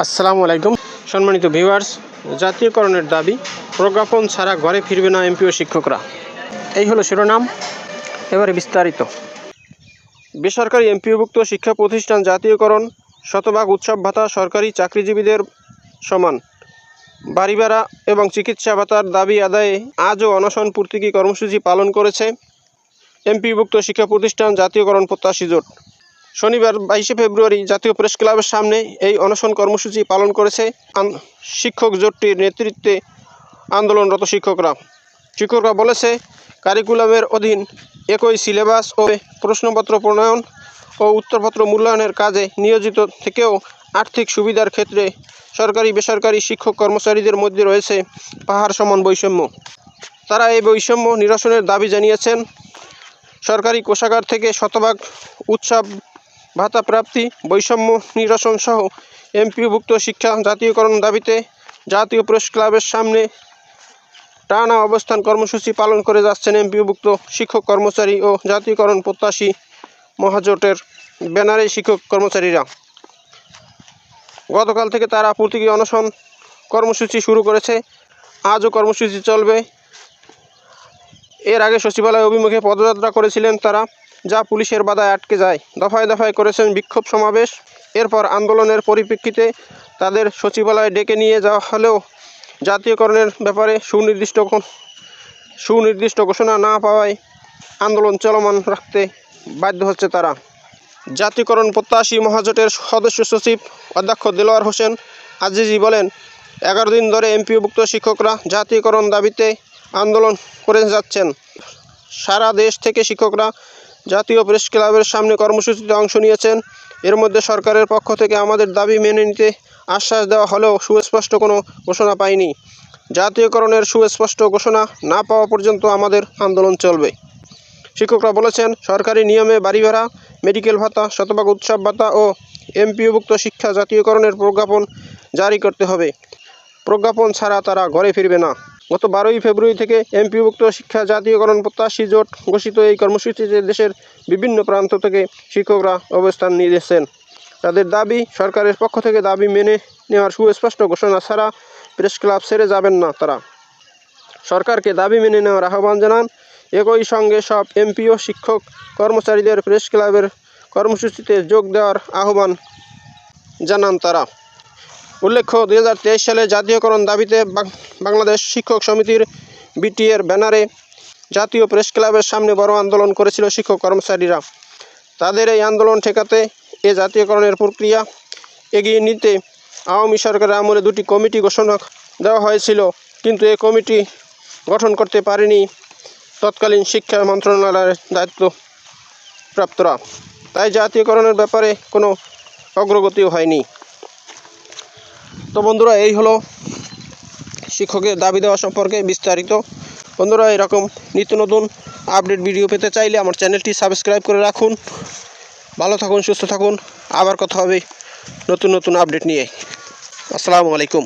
আসসালামু আলাইকুম সম্মানিত ভিউয়ার্স, জাতীয়করণের দাবি, প্রজ্ঞাপন ছাড়া ঘরে ফিরবে না এমপি ও শিক্ষকরা। এই হলো শিরোনাম। এবারে বিস্তারিত। বেসরকারি এমপিওভুক্ত শিক্ষা প্রতিষ্ঠান জাতীয়করণ, শতভাগ উৎসব ভাতা সরকারি চাকরিজীবীদের সমান, বাড়ি ভাড়া এবং চিকিৎসা ভাতার দাবি আদায়ে আজও অনশন পূর্তিকি কর্মসূচি পালন করেছে এমপিওভুক্ত শিক্ষা প্রতিষ্ঠান জাতীয়করণ প্রত্যাশী জোট। শনিবার 22শে ফেব্রুয়ারি জাতীয় প্রেস ক্লাবের সামনে এই অনশন কর্মসূচি পালন করেছে শিক্ষক জোটটির নেতৃত্বে আন্দোলনরত শিক্ষকরা বলেছে, কারিকুলামের অধীন একই সিলেবাস ও প্রশ্নপত্র প্রণয়ন ও উত্তরপত্র মূল্যায়নের কাজে নিয়োজিত থেকেও আর্থিক সুবিধার ক্ষেত্রে সরকারি বেসরকারি শিক্ষক কর্মচারীদের মধ্যে রয়েছে পাহাড় সমান বৈষম্য। তারা এই বৈষম্য নিরসনের দাবি জানিয়েছেন। সরকারি কোষাগার থেকে শতভাগ উৎসব ভাতা প্রাপ্তি, বৈষম্য নিরসন সহ এমপিওভুক্ত শিক্ষা জাতীয়করণ দাবিতে জাতীয় প্রেস ক্লাবের সামনে টানা অবস্থান কর্মসূচি পালন করে যাচ্ছেন এমপিওভুক্ত শিক্ষক কর্মচারী ও জাতীয়করণ প্রত্যাশী মহাজোটের ব্যানারে শিক্ষক কর্মচারীরা। গতকাল থেকে তারা প্রতীকী অনশন কর্মসূচি শুরু করেছে। আজও কর্মসূচি চলবে। এর আগে সচিবালয় অভিমুখে পদযাত্রা করেছিলেন তারা, যা পুলিশের বাধায় আটকে যায়। দফায় দফায় করেছেন বিক্ষোভ সমাবেশ। এরপর আন্দোলনের পরিপ্রেক্ষিতে তাদের সচিবালয়ে ডেকে নিয়ে যাওয়া হলেও জাতীয়করণের ব্যাপারে সুনির্দিষ্ট ঘোষণা না পাওয়ায় আন্দোলন চলমান রাখতে বাধ্য হচ্ছে তারা। জাতীয়করণ প্রত্যাশী মহাজোটের সদস্য সচিব অধ্যক্ষ দেলোয়ার হোসেন আজিজি বলেন, 11 দিন ধরে এমপিওভুক্ত শিক্ষকরা জাতীয়করণ দাবিতে আন্দোলন করে যাচ্ছেন। সারা দেশ থেকে শিক্ষকরা জাতীয় প্রেস ক্লাবের সামনে কর্মসূচিতে অংশ নিয়েছেন। এর মধ্যে সরকারের পক্ষ থেকে আমাদের দাবি মেনে নিতে আশ্বাস দেওয়া হলেও সুস্পষ্ট কোনো ঘোষণা পাইনি। জাতীয়করণের সুস্পষ্ট ঘোষণা না পাওয়া পর্যন্ত আমাদের আন্দোলন চলবে। শিক্ষকরা বলেছেন, সরকারি নিয়মে বাড়ি ভাড়া, মেডিকেল ভাতা, শতভাগ উৎসব ভাতা ও এমপিওভুক্ত শিক্ষা জাতীয়করণের প্রজ্ঞাপন জারি করতে হবে। প্রজ্ঞাপন ছাড়া তারা ঘরে ফিরবে না। গত 12ই ফেব্রুয়ারি থেকে এমপিওভুক্ত শিক্ষা জাতীয়করণ প্রত্যাশী জোট ঘোষিত এই কর্মসূচিতে দেশের বিভিন্ন প্রান্ত থেকে শিক্ষকরা অবস্থান নিয়েছেন। তাদের দাবি, সরকারের পক্ষ থেকে দাবি মেনে নেওয়ার সুস্পষ্ট ঘোষণা ছাড়া প্রেস ক্লাব ছেড়ে যাবেন না তারা। সরকারকে দাবি মেনে নেওয়ার আহ্বান জানান। একই সঙ্গে সব এমপিও শিক্ষক কর্মচারীদের প্রেস ক্লাবের কর্মসূচিতে যোগ দেওয়ার আহ্বান জানান তারা। উল্লেখ্য, 2023 সালে জাতীয়করণ দাবিতে বাংলাদেশ শিক্ষক সমিতির বিটিএর ব্যানারে জাতীয় প্রেস ক্লাবের সামনে বড় আন্দোলন করেছিল শিক্ষক কর্মচারীরা। তাদের এই আন্দোলন ঠেকাতে এ জাতীয়করণের প্রক্রিয়া এগিয়ে নিতে আওয়ামী সরকারের আমলে 2টি কমিটি ঘোষণা দেওয়া হয়েছিল, কিন্তু এ কমিটি গঠন করতে পারেনি তৎকালীন শিক্ষা মন্ত্রণালয়ের দায়িত্বপ্রাপ্তরা। তাই জাতীয়করণের ব্যাপারে কোনো অগ্রগতিও হয়নি। তো বন্ধুরা, এই হলো শিক্ষকের দাবি দেওয়া সম্পর্কে বিস্তারিত। বন্ধুরা, এরকম নিত্য নতুন আপডেট ভিডিও পেতে চাইলে আমার চ্যানেলটি সাবস্ক্রাইব করে রাখুন। ভালো থাকুন, সুস্থ থাকুন। আবার কথা হবে নতুন আপডেট নিয়ে। আসসালামু আলাইকুম।